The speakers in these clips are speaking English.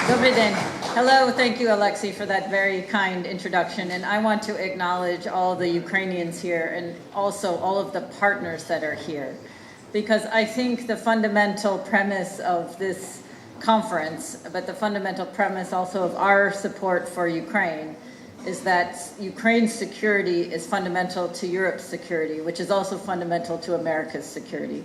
Dobry den. Hello, thank you, Alexei, for that very kind introduction. And I want to acknowledge all the Ukrainians here and also all of the partners that are here. Because I think the fundamental premise of this conference, but the fundamental premise also of our support for Ukraine, is that Ukraine's security is fundamental to Europe's security, which is also fundamental to America's security.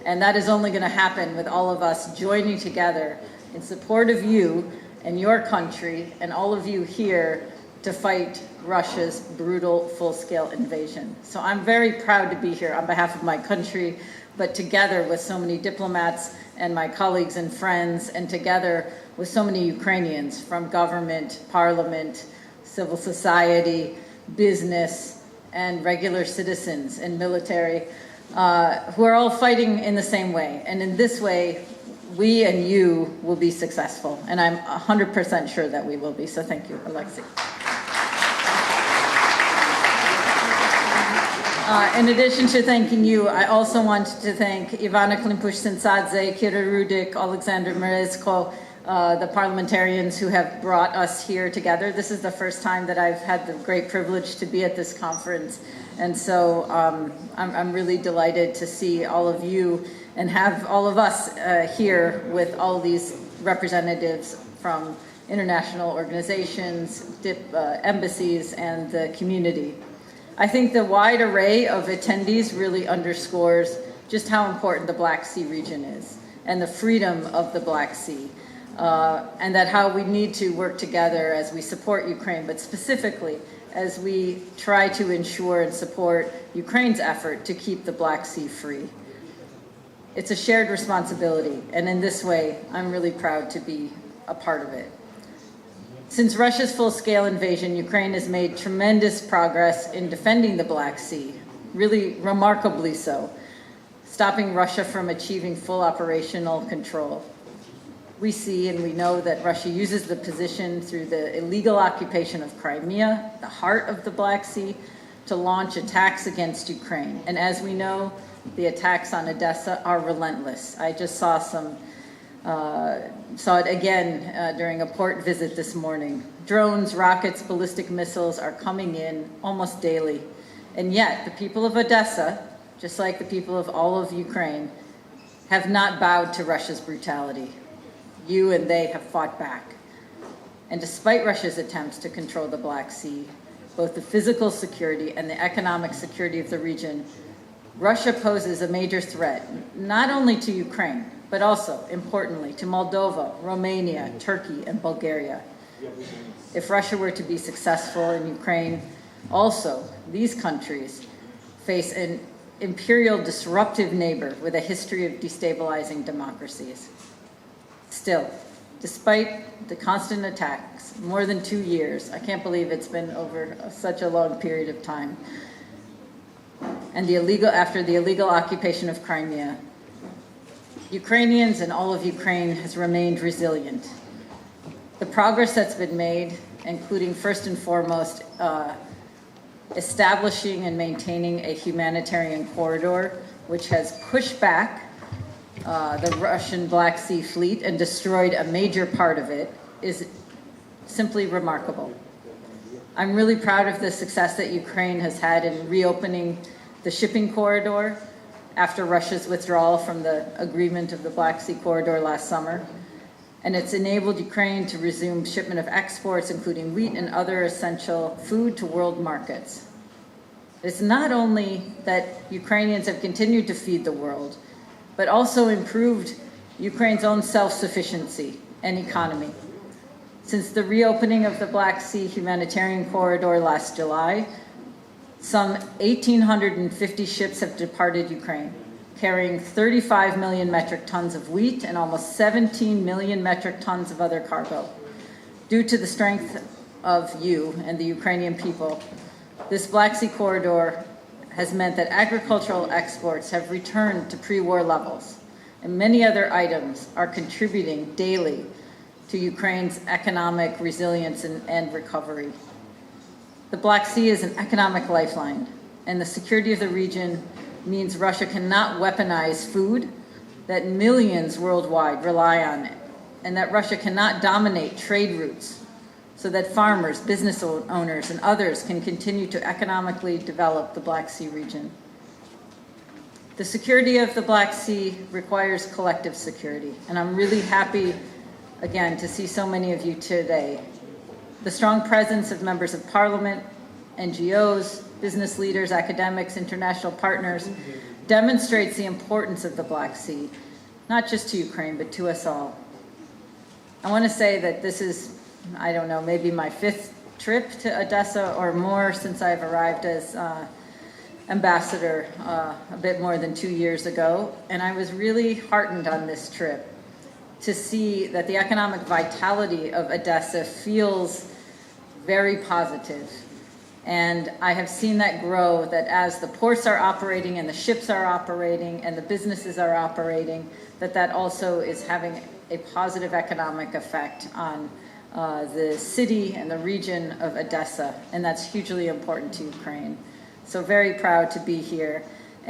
And that is only going to happen with all of us joining together in support of you and your country and all of you here to fight Russia's brutal full-scale invasion. So I'm very proud to be here on behalf of my country, but together with so many diplomats and my colleagues and friends, and together with so many Ukrainians from government, parliament, civil society, business, and regular citizens and military, who are all fighting in the same way. And in this way, we and you will be successful. And I'm 100% sure that we will be. So thank you, Alexei. In addition to thanking you, I also wanted to thank Ivana Klimpush-Sinsadze, Kira Rudik, Alexander Merezko, the parliamentarians who have brought us here together. This is the first time that I've had the great privilege to be at this conference. And so I'm really delighted to see all of you and have all of us here with all these representatives from international organizations, embassies, and the community. I think the wide array of attendees really underscores just how important the Black Sea region is and the freedom of the Black Sea. And that how we need to work together as we support Ukraine, but specifically as we try to ensure and support Ukraine's effort to keep the Black Sea free. It's a shared responsibility, and in this way, I'm really proud to be a part of it. Since Russia's full-scale invasion, Ukraine has made tremendous progress in defending the Black Sea, really remarkably so, stopping Russia from achieving full operational control. We see and we know that Russia uses the position through the illegal occupation of Crimea, the heart of the Black Sea, to launch attacks against Ukraine. And as we know, the attacks on Odesa are relentless. I just saw it again during a port visit this morning. Drones, rockets, ballistic missiles are coming in almost daily. And yet, the people of Odesa, just like the people of all of Ukraine, have not bowed to Russia's brutality. You and they have fought back. And despite Russia's attempts to control the Black Sea, both the physical security and the economic security of the region, Russia poses a major threat, not only to Ukraine, but also, importantly, to Moldova, Romania, Turkey, and Bulgaria. If Russia were to be successful in Ukraine, also, these countries face an imperial disruptive neighbor with a history of destabilizing democracies. Still, despite the constant attacks, more than 2 years, I can't believe it's been over such a long period of time, and after the illegal occupation of Crimea, Ukrainians and all of Ukraine has remained resilient. The progress that's been made, including first and foremost, establishing and maintaining a humanitarian corridor, which has pushed back the Russian Black Sea fleet and destroyed a major part of it, is simply remarkable. I'm really proud of the success that Ukraine has had in reopening the shipping corridor after Russia's withdrawal from the agreement of the Black Sea corridor last summer. And it's enabled Ukraine to resume shipment of exports, including wheat and other essential food, to world markets. It's not only that Ukrainians have continued to feed the world, but also improved Ukraine's own self-sufficiency and economy. Since the reopening of the Black Sea humanitarian corridor last July, some 1,850 ships have departed Ukraine, carrying 35 million metric tons of wheat and almost 17 million metric tons of other cargo. Due to the strength of you and the Ukrainian people, this Black Sea corridor has meant that agricultural exports have returned to pre-war levels, and many other items are contributing daily to Ukraine's economic resilience and recovery. The Black Sea is an economic lifeline, and the security of the region means Russia cannot weaponize food that millions worldwide rely on and that Russia cannot dominate trade routes so that farmers, business owners, and others can continue to economically develop the Black Sea region. The security of the Black Sea requires collective security, and I'm really happy, again, to see so many of you today. The strong presence of members of parliament, NGOs, business leaders, academics, international partners demonstrates the importance of the Black Sea, not just to Ukraine, but to us all. I want to say that this is, I don't know, maybe my 5th trip to Odesa or more since I've arrived as ambassador a bit more than 2 years ago. And I was really heartened on this trip to see that the economic vitality of Odesa feels very positive. And I have seen that grow, that as the ports are operating and the ships are operating and the businesses are operating, that also is having a positive economic effect on the city and the region of Odesa, and that's hugely important to Ukraine. So very proud to be here.